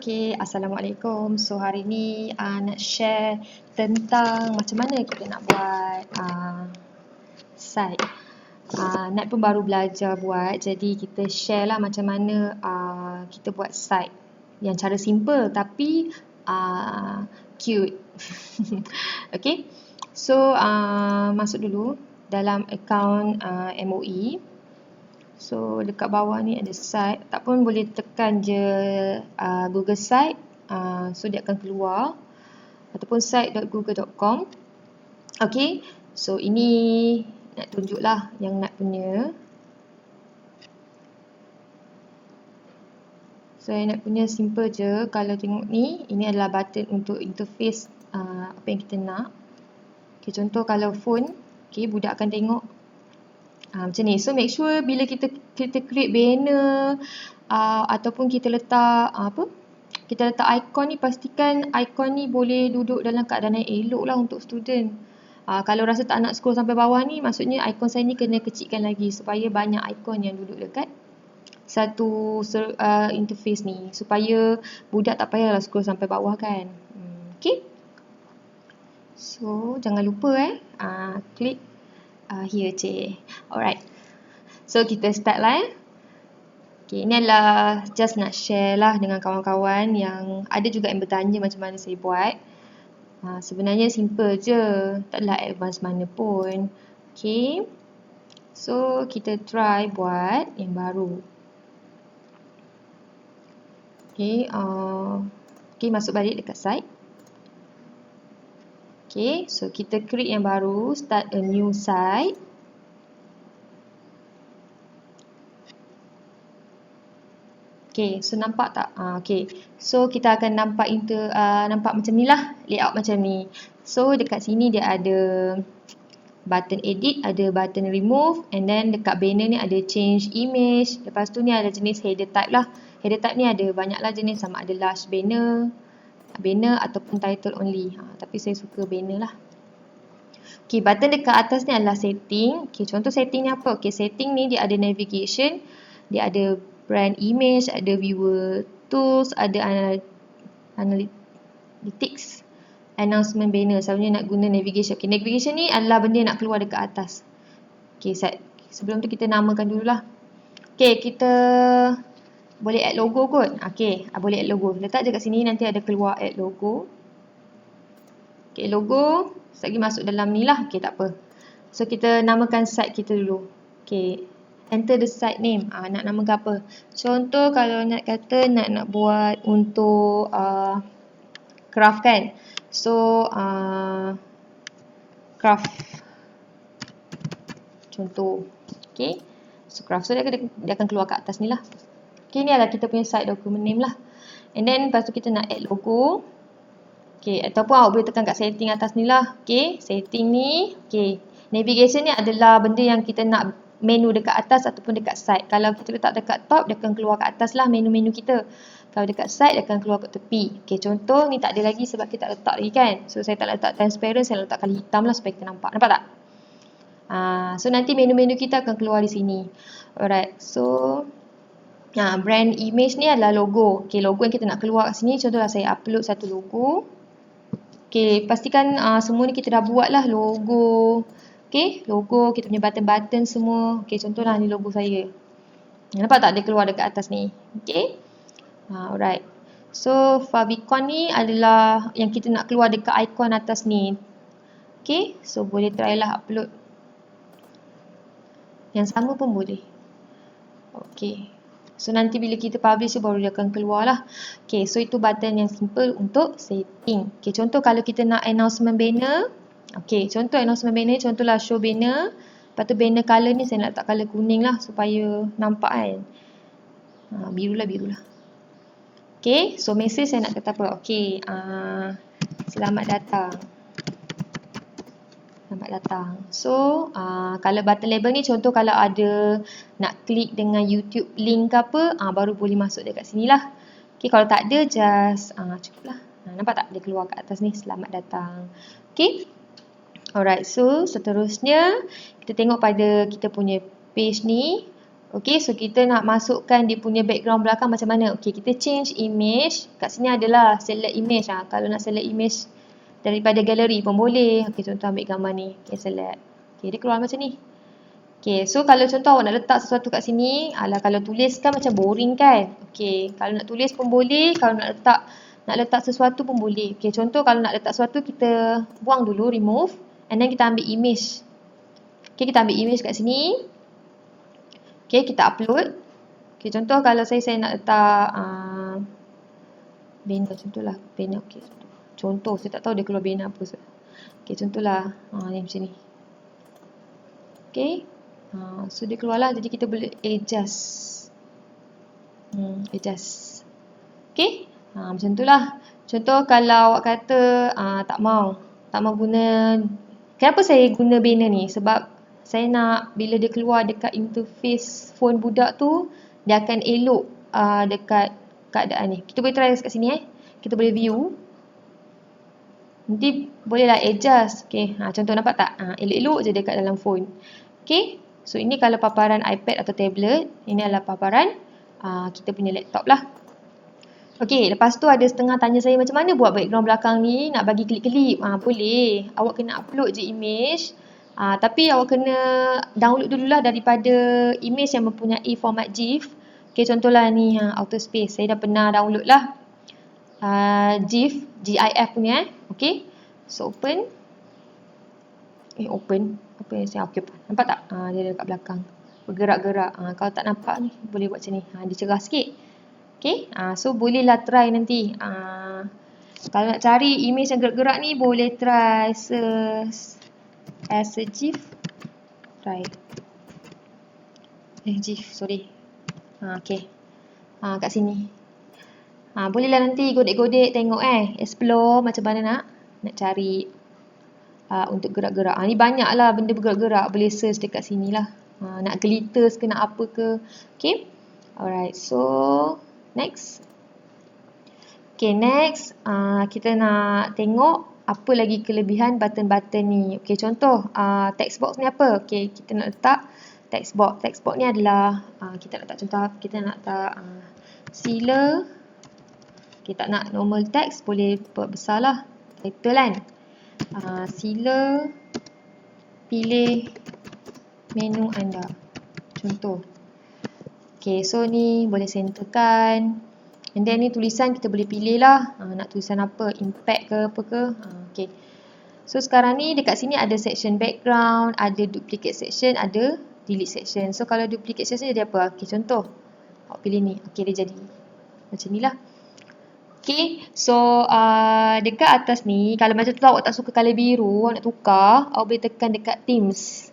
Okay, Assalamualaikum. So hari ni nak share tentang macam mana kita nak buat site. Nat pun baru belajar buat, jadi kita share lah macam mana kita buat site yang cara simple tapi cute. Okay, so masuk dulu dalam akaun MOE. So dekat bawah ni ada site, tak pun boleh tekan je Google Site, so dia akan keluar, ataupun site.google.com. Okay, so ini nak tunjuk lah yang nak punya. So yang nak punya simple je. Kalau tengok ni, ini adalah button untuk interface apa yang kita nak. Okay, contoh kalau phone, okay, budak akan tengok macam ni. So make sure bila kita create banner ataupun kita letak kita letak ikon ni, pastikan ikon ni boleh duduk dalam keadaan yang elok lah untuk student. Kalau rasa tak nak scroll sampai bawah ni, maksudnya ikon saya ni kena kecilkan lagi supaya banyak ikon yang duduk dekat satu interface ni, supaya budak tak payahlah scroll sampai bawah kan. Okay, so jangan lupa klik here je. Alright, so kita start lah. Okay, ini adalah just nak share lah dengan kawan-kawan yang ada juga yang bertanya macam mana saya buat. Sebenarnya simple je, taklah advance mana pun. Okay, so kita try buat yang baru. Okay, masuk balik dekat site. Okay, so kita create yang baru, start a new site. Okay, so nampak tak? Okay, so kita akan nampak nampak macam ni lah, layout macam ni. So dekat sini dia ada button edit, ada button remove, and then dekat banner ni ada change image. Lepas tu ni ada jenis header type lah. Header type ni ada banyak lah jenis, sama ada large banner ataupun title only. Tapi saya suka banner lah. Okay, button dekat atas ni adalah setting. Okay, contoh setting ni apa? Okay, setting ni dia ada navigation, dia ada brand image, ada viewer tools, ada analytics, announcement banner. Selalunya nak guna navigation. Okay, navigation ni adalah benda yang nak keluar dekat atas. Okay, sebelum tu kita namakan dululah. Okay, kita boleh add logo kot. Okay, boleh add logo. Letak je kat sini, nanti ada keluar add logo. Okay, logo. Sekejap lagi masuk dalam ni lah. Okay, tak apa. So, kita namakan site kita dulu. Okay, enter the site name. Nak namakan apa? Contoh kalau nak kata nak buat untuk craft kan. So, craft. Contoh. Okay. So, craft. So, dia akan keluar kat atas ni lah. Okay, ni adalah kita punya site document name lah. And then, lepas tu kita nak add logo. Okay, ataupun awak boleh tekan kat setting atas ni lah. Okay, setting ni. Okay, navigation ni adalah benda yang kita nak menu dekat atas ataupun dekat side. Kalau kita letak dekat top, dia akan keluar kat atas lah menu-menu kita. Kalau dekat side, dia akan keluar kat tepi. Okay, contoh ni tak ada lagi sebab kita tak letak lagi kan. So, saya tak letak transparent, saya letak kali hitam lah supaya kita nampak. Nampak tak? So, nanti menu-menu kita akan keluar di sini. Alright, so brand image ni adalah logo. Okay, logo yang kita nak keluar kat sini, contohlah saya upload satu logo. Okay, pastikan semua ni kita dah buat lah logo. Okay, logo, kita punya button-button semua. Okay, contohlah ni logo saya. Nampak tak dia keluar dekat atas ni? Okay, alright. So, favicon ni adalah yang kita nak keluar dekat ikon atas ni. Okay, so boleh try lah upload. Yang sama pun boleh. Okay. So, nanti bila kita publish baru dia akan keluar lah. Okay, so itu button yang simple untuk setting. Okay, contoh kalau kita nak announcement banner. Okay, contoh announcement banner, contohlah show banner. Lepas tu banner colour ni saya nak letak colour kuning lah supaya nampak kan. Birulah. Okay, so message saya nak kata apa? Okay, selamat datang. So, kalau button label ni contoh kalau ada nak klik dengan YouTube link ke apa, baru boleh masuk dekat sini lah. Okay, kalau tak ada, just cukup lah. Nampak tak? Dia keluar kat atas ni, selamat datang. Okay. Alright, so seterusnya kita tengok pada kita punya page ni. Okay, so kita nak masukkan dia punya background belakang macam mana. Okay, kita change image. Kat sini adalah select image. Kalau nak select image daripada galeri pun boleh. Okay, contoh ambil gambar ni. Okay, select. Okay, dia keluar macam ni. Okay, so kalau contoh awak nak letak sesuatu kat sini, kalau tulis kan macam boring kan. Okay, kalau nak tulis pun boleh. Kalau nak letak sesuatu pun boleh. Okay, contoh kalau nak letak sesuatu, kita buang dulu, remove. And then kita ambil image. Okay, kita ambil image kat sini. Okay, kita upload. Okay, contoh kalau saya nak letak banner, contohlah banner. Okay, contoh saya tak tahu dia keluar banner apa. Okay, contohlah ni macam ni. Okay, so dia keluarlah, jadi kita boleh adjust. Adjust. Okay, macam tu lah. Contoh kalau awak kata tak mau guna. Kenapa saya guna banner ni? Sebab saya nak bila dia keluar dekat interface phone budak tu, dia akan elok dekat keadaan ni. Kita boleh try kat sini Kita boleh view. Nanti bolehlah adjust. Okay, contoh nampak tak? Elok-elok je dekat dalam phone. Okay, so ini kalau paparan iPad atau tablet. Ini adalah paparan kita punya laptop lah. Okay, lepas tu ada setengah tanya saya macam mana buat background belakang ni, nak bagi kelip-kelip. Boleh. Awak kena upload je image. Tapi awak kena download dululah daripada image yang mempunyai format GIF. Okay, contohlah ni Autospace. Saya dah pernah download lah. GIF punya Okay, so open. Open. Apa yang saya okay. Nampak tak? Dia dekat belakang. Bergerak-gerak. Kalau tak nampak ni, boleh buat macam ni. Dia cerah sikit. Okay, so bolehlah try nanti. Kalau nak cari image yang gerak-gerak ni, boleh try search as a GIF. Try. GIF, sorry. Okay. Kat sini. Bolehlah nanti godek-godek tengok explore macam mana nak cari untuk gerak-gerak. Ni banyak lah benda bergerak-gerak. Boleh search dekat sini lah. Nak glitters ke, nak apa ke. Okay. Alright, so next. Okay, next. Kita nak tengok apa lagi kelebihan button-button ni. Okay, contoh text box ni apa? Okay, kita nak letak text box. Text box ni adalah kita nak letak contoh, kita nak letak sila. Okay, tak nak normal text, boleh buat besar lah. Title kan. Sila pilih menu anda. Contoh. Okay, so ni boleh centerkan. And then ni tulisan kita boleh pilih lah. Nak tulisan apa? Impact ke apa ke? Okay. So sekarang ni dekat sini ada section background, ada duplicate section, ada delete section. So kalau duplicate section jadi apa? Okay, contoh. Awak pilih ni. Okay, dia jadi macam ni lah. Okay, so dekat atas ni, kalau macam tu awak tak suka colour biru, awak nak tukar, awak boleh tekan dekat themes.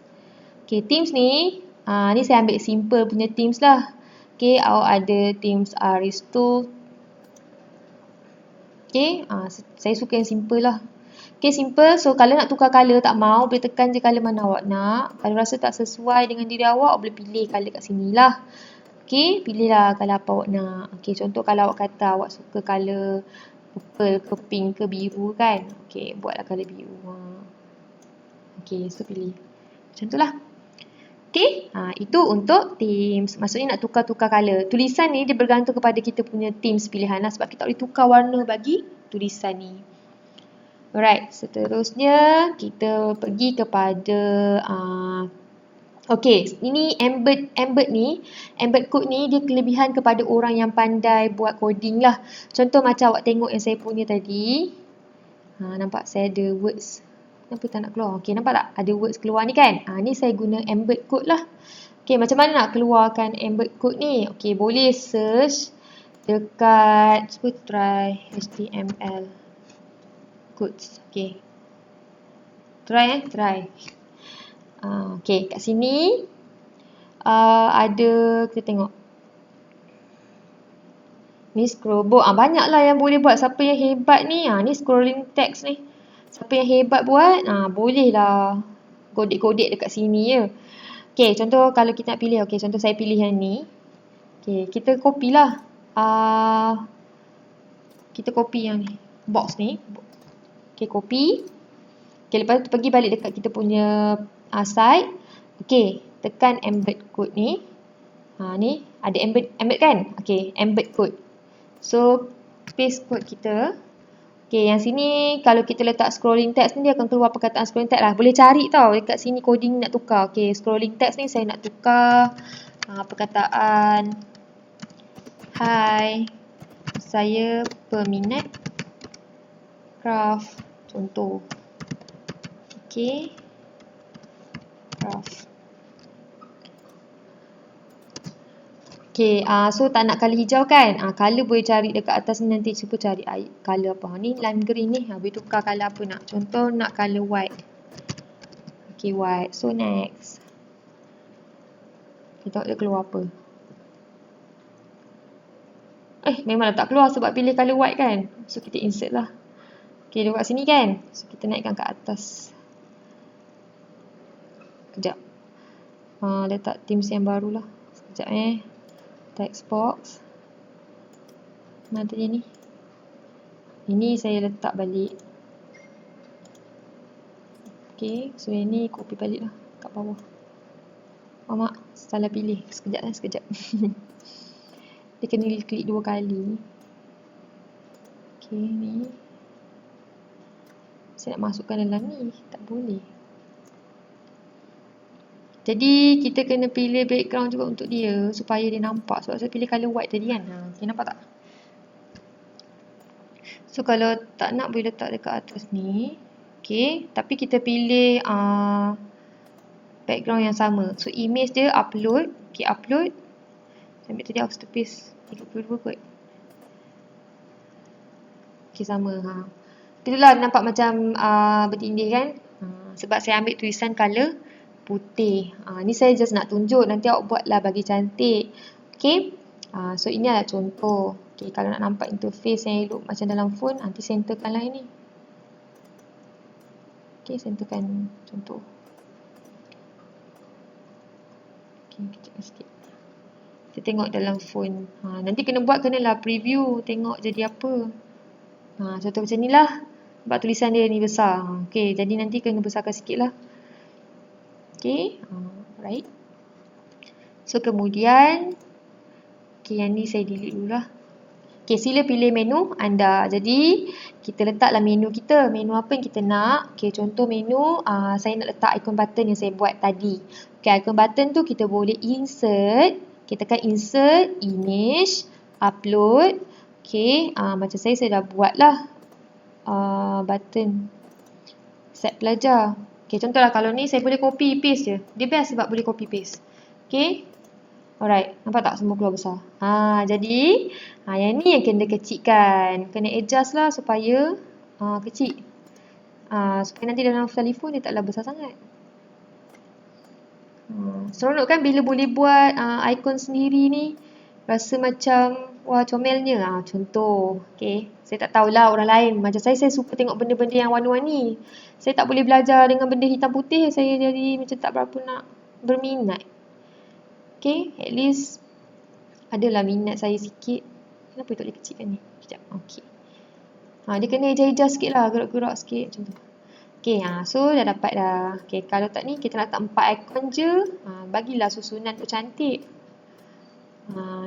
Okay, themes ni, ni saya ambil simple punya themes lah. Okay, awak ada themes Aristo. Okay, saya suka yang simple lah. Okay, simple. So, kalau nak tukar colour tak mau, boleh tekan je colour mana awak nak. Kalau rasa tak sesuai dengan diri awak boleh pilih colour kat sini lah. Okay, pilihlah colour apa awak nak. Okay, contoh kalau awak kata awak suka colour purple ke pink ke biru kan. Okay, buatlah colour biru. Okay, so pilih. Macam tu lah. Okay, itu untuk themes. Maksudnya nak tukar-tukar colour. Tulisan ni dia bergantung kepada kita punya themes pilihan lah. Sebab kita boleh tukar warna bagi tulisan ni. Alright, seterusnya kita pergi kepada okay, ini embed ni, embed code ni dia kelebihan kepada orang yang pandai buat coding lah. Contoh macam awak tengok yang saya punya tadi. Nampak saya ada words. Kenapa tak nak keluar? Okay, nampak tak? Ada words keluar ni kan? Ni saya guna embed code lah. Okay, macam mana nak keluarkan embed code ni? Okay, boleh search dekat, cuba try HTML codes. Okay. Try try. Okay, kat sini ada, kita tengok. Ni scroll board. Banyaklah yang boleh buat. Siapa yang hebat ni? Ni scrolling text ni. Siapa yang hebat buat? Bolehlah godek-godek dekat sini je. Okay, contoh kalau kita nak pilih. Okay, contoh saya pilih yang ni. Okay, kita copy lah. Kita copy yang ni. Box ni. Okay, copy. Okay, lepas tu pergi balik dekat kita punya site. Okay, tekan embed code ni. Ni ada embed kan? Okay, embed code. So, paste code kita. Okay, yang sini kalau kita letak scrolling text ni dia akan keluar perkataan scrolling text lah. Boleh cari tau dekat sini coding nak tukar. Okay, scrolling text ni saya nak tukar perkataan Hai, saya peminat craft. Contoh. Okay, craft. Okay, so tak nak colour hijau kan? Colour boleh cari dekat atas ni, nanti cuba cari colour apa. Ni lime green ni, boleh tukar colour apa nak. Contoh nak colour white. Okay, white. So next. Kita tengok dia keluar apa. Memang tak keluar sebab pilih colour white kan. So kita insert lah. Okay, dia kat sini kan. So kita naikkan ke atas. Sekejap. Letak themes yang baru lah. Sekejap text box. Mana dia ni? Ini saya letak balik. Okay, so yang ni copy balik lah kat bawah. Mak, salah pilih. Sekejap. Dia kena klik 2 kali. Okay, ni. Saya nak masukkan dalam ni. Tak boleh. Jadi, kita kena pilih background juga untuk dia supaya dia nampak. Sebab saya pilih colour white tadi kan. Okay, nampak tak? So, kalau tak nak boleh letak dekat atas ni. Okay, tapi kita pilih background yang sama. So, image dia upload. Okay, upload. Saya ambil tadi after paste 32 kot. Okay, sama. Itulah nampak macam bertindih kan. Sebab saya ambil tulisan colour putih. Ni saya just nak tunjuk. Nanti awak buatlah bagi cantik. Okay. So, ini adalah contoh. Okay, kalau nak nampak interface yang elok macam dalam phone, nanti centerkanlah ini. Okay, centerkan contoh. Okay, kecilkan sikit. Kita tengok dalam phone. Nanti kenalah preview. Tengok jadi apa. Contoh macam ni lah. Sebab tulisan dia ni besar. Okay, jadi nanti kena besarkan sikit lah. Okay, right. So, kemudian, okay, yang ni saya delete dulu lah. Okay, sila pilih menu anda. Jadi, kita letaklah menu kita. Menu apa yang kita nak. Okay, contoh menu, saya nak letak icon button yang saya buat tadi. Okay, icon button tu kita boleh insert. Kita tekan insert, image, upload. Okay, macam saya dah buat lah button set pelajar. Okay, contohlah kalau ni saya boleh copy paste je. Dia best sebab boleh copy paste. Okay. Alright, nampak tak semua keluar besar? Jadi yang ni yang kena kecilkan. Kena adjust lah supaya kecil. Supaya nanti dalam telefon dia taklah besar sangat. Seronok kan bila boleh buat ikon sendiri ni. Rasa macam wah comelnya. Contoh. Okay. Saya tak tahulah orang lain. Macam saya suka tengok benda-benda yang warna-warni. Saya tak boleh belajar dengan benda hitam putih. Saya jadi macam tak berapa nak berminat. Okay. At least adalah minat saya sikit. Kenapa tak boleh kecilkan ni? Sekejap. Okay. Dia kena adjust sikit lah. Gerak-gerak sikit. Macam tu. Okay. So dah dapat dah. Okay. Kalau tak ni kita letak 4 ikon je. Bagilah susunan tu cantik.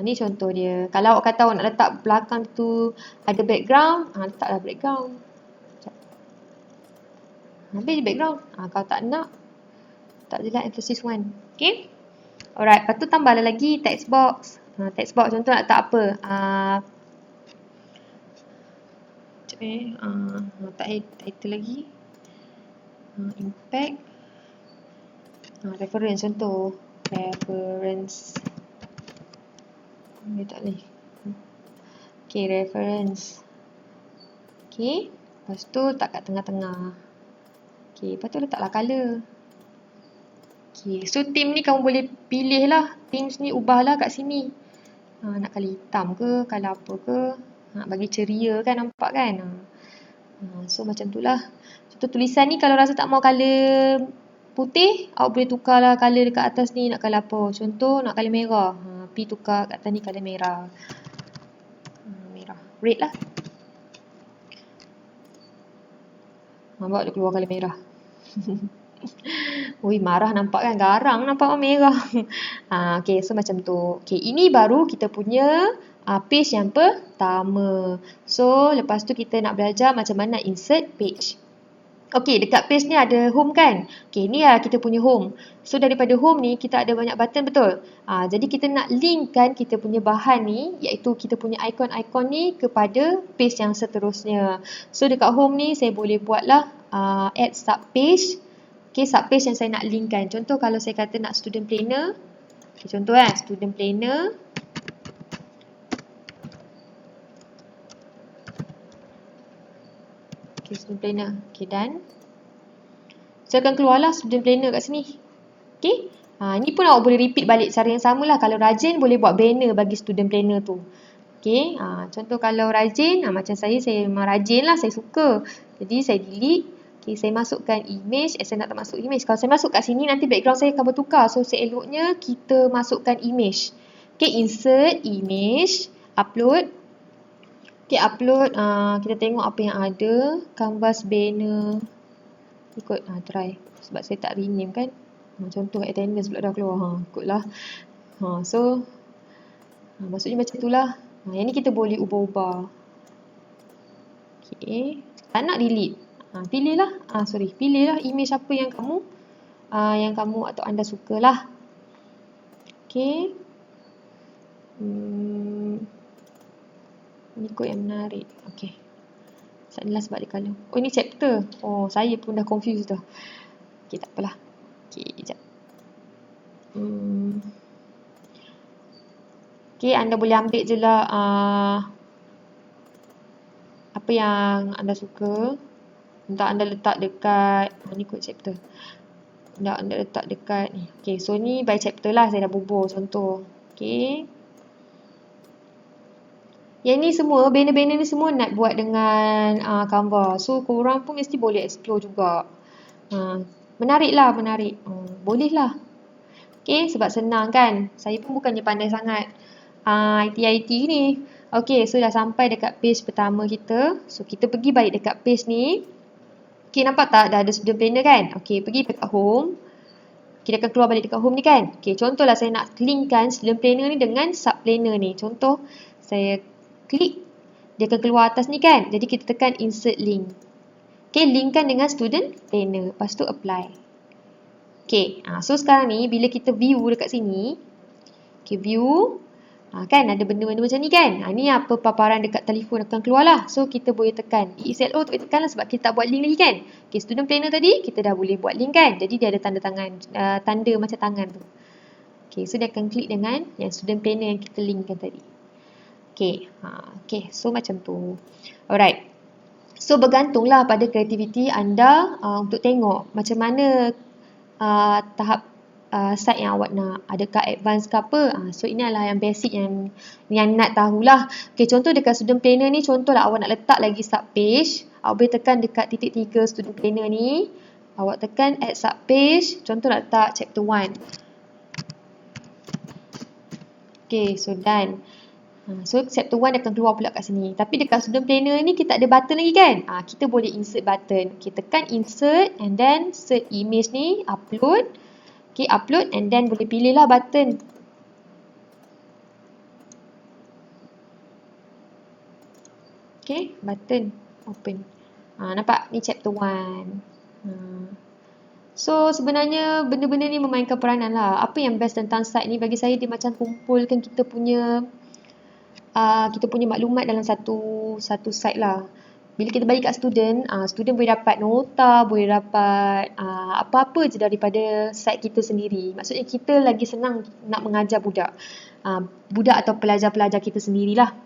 Ni contoh dia. Kalau awak kata awak nak letak belakang tu ada background, letaklah background. Habis background. Kalau tak nak, tak je lah emphasis 1. Okay. Alright. Lepas tu tambahlah lagi text box. Text box contoh nak letak apa? Letak title lagi. Impact. Reference contoh. Reference. Dia tak boleh. Okay, reference. Okay. Lepas tu letak kat tengah-tengah. Okay, lepas tu letaklah colour. Okay, so theme ni kamu boleh pilih lah. Themes ni ubahlah kat sini. Nak colour hitam ke, colour apa ke. Bagi ceria kan, nampak kan. So macam tu lah. Contoh tulisan ni kalau rasa tak mau colour putih, awak boleh tukarlah colour dekat atas ni nak colour apa. Contoh nak colour merah. Pi tukar kat atas ni colour merah. Merah. Red lah. Nampak dia keluar colour merah. Ui, marah nampak kan? Garang nampak merah. Okay, so macam tu. Okay, ini baru kita punya page yang pertama. So, lepas tu kita nak belajar macam mana insert page. Okay, dekat page ni ada home kan? Okay, ni lah kita punya home. So, daripada home ni kita ada banyak button, betul? Jadi kita nak linkkan kita punya bahan ni, iaitu kita punya ikon-ikon ni kepada page yang seterusnya. So, dekat home ni saya boleh buatlah add sub page. Okay, sub page yang saya nak linkkan. Contoh kalau saya kata nak student planner. Okay, contoh student planner. Okay, student planner. Okay, done. Saya akan keluarlah student planner kat sini. Okay. Ni pun awak boleh repeat balik cara yang sama lah. Kalau rajin boleh buat banner bagi student planner tu. Okay. Contoh kalau rajin, macam saya memang rajin lah. Saya suka. Jadi saya delete. Okay, saya masukkan image. Saya nak tak masuk image. Kalau saya masuk kat sini, nanti background saya akan bertukar. So, seeloknya kita masukkan image. Okay, insert image. Upload. Okay, upload. Kita tengok apa yang ada. Canvas banner. Ikut, try. Sebab saya tak rename kan. Contoh attendance pula dah keluar. Ikutlah. So, maksudnya macam itulah. Yang ni kita boleh ubah-ubah. Okay. Tak nak delete. Pilihlah. Pilihlah image apa yang kamu atau anda sukalah. Okay. Ni ikut yang menarik. Okay. Inilah sebab dia colour. Oh, ini chapter. Oh, saya pun dah confused dah. Okay, tak apalah. Okay, sekejap. Okay, anda boleh ambil je lah apa yang anda suka. Entah anda letak dekat, ni ikut chapter. Anda letak dekat ni. Okay, so ni by chapter lah. Saya dah bubuh contoh. Okay. Yang ni semua, banner-banner ni semua nak buat dengan Canva. So, korang pun mesti boleh explore juga. Menarik lah, menarik. Boleh lah. Okay, sebab senang kan. Saya pun bukannya pandai sangat IT ni. Okay, so dah sampai dekat page pertama kita. So, kita pergi balik dekat page ni. Okay, nampak tak? Dah ada student planner kan? Okay, pergi dekat home. Kita akan keluar balik dekat home ni kan? Okay, contohlah saya nak linkkan student planner ni dengan sub planner ni. Contoh, saya klik. Dia akan keluar atas ni kan? Jadi, kita tekan insert link. Okay, linkkan dengan student planner. Lepas tu apply. Okay, so sekarang ni bila kita view dekat sini. Okay, view. Kan ada benda-benda macam ni kan? Ni apa paparan dekat telefon akan keluar lah. So, kita boleh tekan. ESLO tak boleh tekan lah sebab kita tak buat link lagi kan? Okay, student planner tadi, kita dah boleh buat link kan? Jadi, dia ada tanda tangan, tanda macam tangan tu. Okay, so dia akan klik dengan yang student planner yang kita linkkan tadi. Okay, so macam tu. Alright. So, bergantunglah pada kreativiti anda untuk tengok macam mana tahap site yang awak nak, adakah advance ke apa. So ini adalah yang basic yang nak tahulah. Okay, contoh dekat student planner ni, contohlah awak nak letak lagi sub page, awak boleh tekan dekat titik 3 student planner ni, awak tekan add sub page, contoh nak letak chapter 1. Okay, so done. So chapter 1 akan keluar pula kat sini. Tapi dekat student planner ni kita ada button lagi kan? Kita boleh insert button. Okay, tekan insert and then search image ni, upload. Okay, upload and then boleh pilih lah button. Okay, button open. Nampak? Ni chapter 1. So, sebenarnya benda-benda ni memainkan peranan lah. Apa yang best tentang site ni bagi saya, dia macam kumpulkan kita punya maklumat dalam satu site lah. Bila kita bagi kat student, student boleh dapat nota, boleh dapat apa-apa je daripada site kita sendiri. Maksudnya kita lagi senang nak mengajar budak. Budak atau pelajar-pelajar kita sendirilah.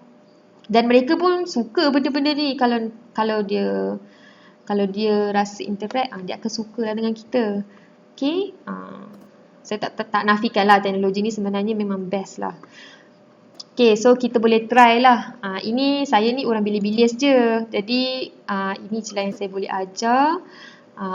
Dan mereka pun suka benda-benda ni kalau dia rasa interact, dia akan suka lah dengan kita. Okay? Saya tak nafikan lah teknologi ni sebenarnya memang best lah. Okay, so kita boleh try lah. Ini saya ni orang bilis-bilis je. Jadi, ini je lah yang saya boleh ajar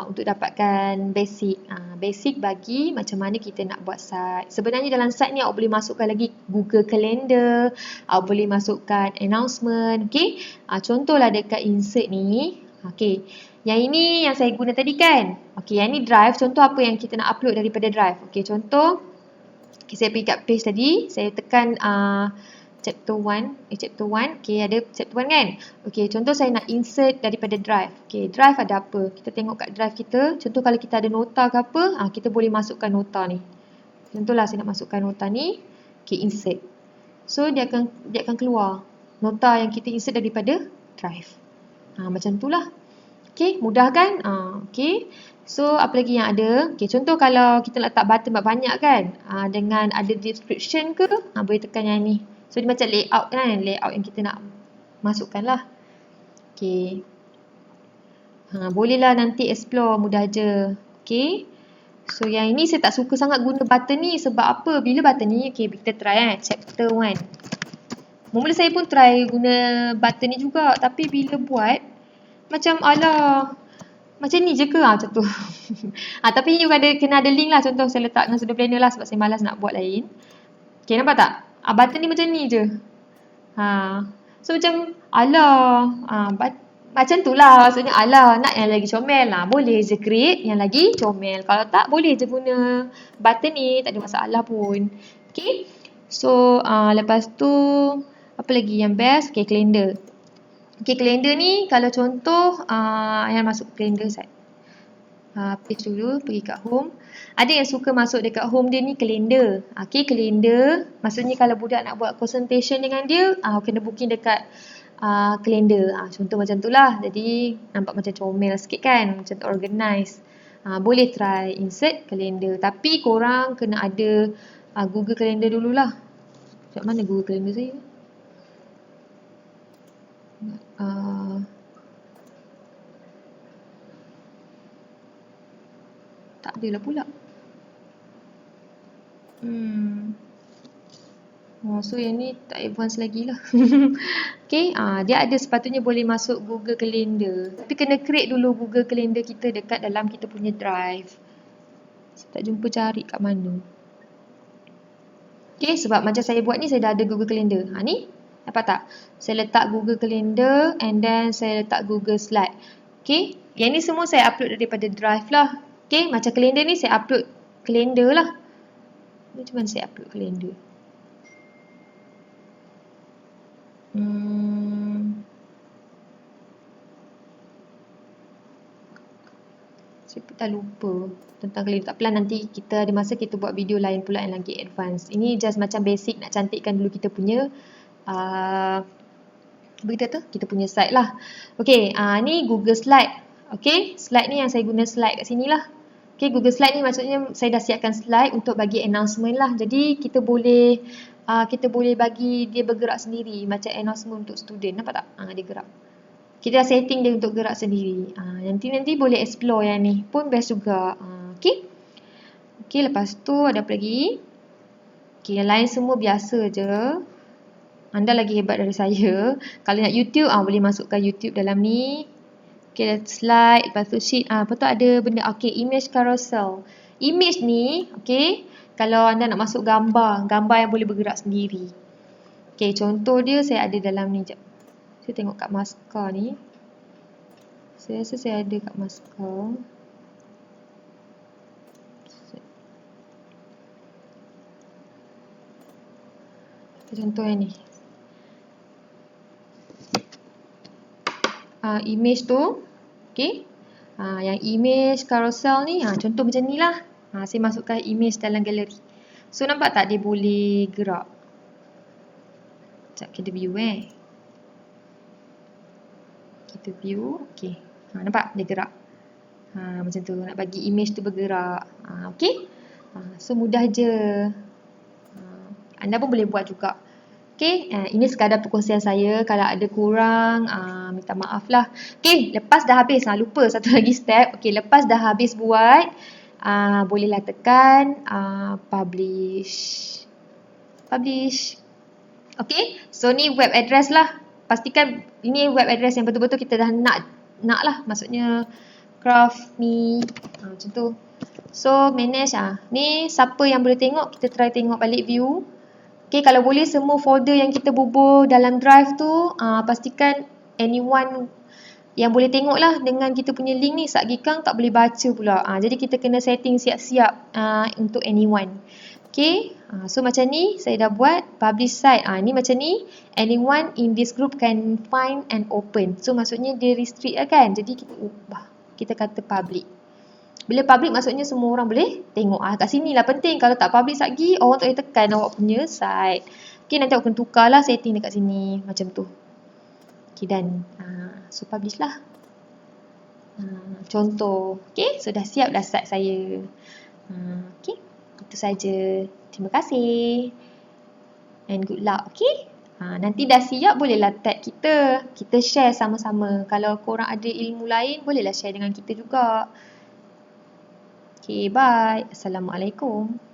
untuk dapatkan basic. Basic bagi macam mana kita nak buat site. Sebenarnya dalam site ni awak boleh masukkan lagi Google Calendar. Awak boleh masukkan announcement. Okay, contohlah dekat insert ni. Okay, yang ini yang saya guna tadi kan. Okey, yang ni drive. Contoh apa yang kita nak upload daripada drive. Okey, contoh saya pergi kat page tadi, saya tekan chapter 1. Okey, ada chapter 1 kan? Okey, contoh saya nak insert daripada drive. Okey, drive ada apa? Kita tengok kat drive kita. Contoh kalau kita ada nota ke apa, kita boleh masukkan nota ni. Contohlah saya nak masukkan nota ni. Okey, insert. So dia akan keluar nota yang kita insert daripada drive. Macam tu lah. Okey, mudah kan? Okey. So apa lagi yang ada? Okey, contoh kalau kita letak button banyak kan, dengan ada description ke, boleh tekan yang ni. So dia macam layout kan, layout yang kita nak masukkan lah. Okey. Bolehlah nanti explore, mudah je. Okey. So yang ini saya tak suka sangat guna button ni. Sebab apa? Bila button ni, okey kita try chapter 1. Mula saya pun try guna button ni juga. Tapi bila buat, macam alah, macam ni je ke? Macam tu. Tapi ni juga kena ada link lah. Contoh saya letak dengan sudut planner lah. Sebab saya malas nak buat lain. Okay, nampak tak? Button ni macam ni je. So macam alah. Macam tu lah. Maksudnya alah, nak yang lagi comel lah. Boleh je create yang lagi comel. Kalau tak, boleh je guna button ni. Tak ada masalah pun. Okay. So lepas tu, apa lagi yang best? Okay, kalender. Okay, kalender ni kalau contoh yang masuk kalender side. Page dulu, pergi kat home. Ada yang suka masuk dekat home dia ni kalender. Okay, kalender. Maksudnya kalau budak nak buat presentation dengan dia, kena booking dekat kalender. Contoh macam tu lah. Jadi nampak macam comel sikit kan. Macam organize. Boleh try insert kalender. Tapi korang kena ada Google Calendar dululah. Macam mana Google Calendar saya? Tak adalah pula. So yang ni tak advance lagi lah. Okay, dia ada sepatutnya boleh masuk Google Calendar. Tapi kena create dulu Google Calendar kita dekat dalam kita punya drive. Saya tak jumpa cari kat mana. Okay, sebab macam saya buat ni saya dah ada Google Calendar. Ni, dapat tak? Saya letak Google Calendar and then saya letak Google Slide. Okay, yang ni semua saya upload daripada drive lah. Okay, macam kalender ni saya upload kalender lah. Macam mana saya upload kalender? Saya pun tak lupa tentang kalender. Tak apalah, nanti kita ada masa kita buat video lain pula yang lagi advance. Ini just macam basic, nak cantikkan dulu kita punya kita punya slide lah. Okay, ni Google Slide. Okay, slide ni yang saya guna slide kat sini lah. Okay, Google Slide ni maksudnya saya dah siapkan slide untuk bagi announcement lah. Jadi kita boleh bagi dia bergerak sendiri macam announcement untuk student. Nampak tak? Dia gerak. Kita dah setting dia untuk gerak sendiri. Nanti boleh explore yang ni pun best juga. Okay. Okay, lepas tu ada apa lagi? Okay, yang lain semua biasa je. Anda lagi hebat dari saya. Kalau nak YouTube, boleh masukkan YouTube dalam ni. Okay, slide, lepas tu sheet. Lepas tu ada benda, okay, image carousel. Image ni, okay, kalau anda nak masuk gambar yang boleh bergerak sendiri. Okay, contoh dia saya ada dalam ni. Sekejap. Saya tengok kat Maskar ni. Saya rasa saya ada kat Maskar. Contoh yang ni. Image tu, okay. Yang image carousel ni, contoh macam ni lah. Saya masukkan image dalam galeri. So nampak tak dia boleh gerak? Sekejap kita view Kita view, okay. Nampak dia gerak. Macam tu, nak bagi image tu bergerak. Okay. So mudah je. Anda pun boleh buat juga. Okay, ini sekadar perkongsian saya. Kalau ada kurang, minta maaf lah. Okay, lepas dah habis. Lupa satu lagi step. Okay, lepas dah habis buat, bolehlah tekan publish. Okay, so ni web address lah. Pastikan ini web address yang betul-betul kita dah nak lah. Maksudnya craft me. Macam tu. So manage. Ni siapa yang boleh tengok, kita try tengok balik view. Okay, kalau boleh semua folder yang kita bubur dalam drive tu, pastikan anyone Yang boleh tengok lah dengan kita punya link ni, Sat Gikang tak boleh baca pula. Jadi kita kena setting siap-siap untuk anyone. Okay, so macam ni saya dah buat publish site. Ni macam ni, anyone in this group can find and open. So maksudnya dia restrict lah kan. Jadi kita ubah, kita kata public. Bila public maksudnya semua orang boleh tengok. Kat sini lah penting. Kalau tak public lagi, orang tak boleh tekan awak punya site. Okay, nanti awak kena tukar lah setting dekat sini. Macam tu. Okay, done. So publish lah. Contoh. Okay, so dah siap dah site saya. Okay, itu saja. Terima kasih. And good luck. Okay. Nanti dah siap bolehlah tag kita. Kita share sama-sama. Kalau korang ada ilmu lain, bolehlah share dengan kita juga. Okay, bye. Assalamualaikum.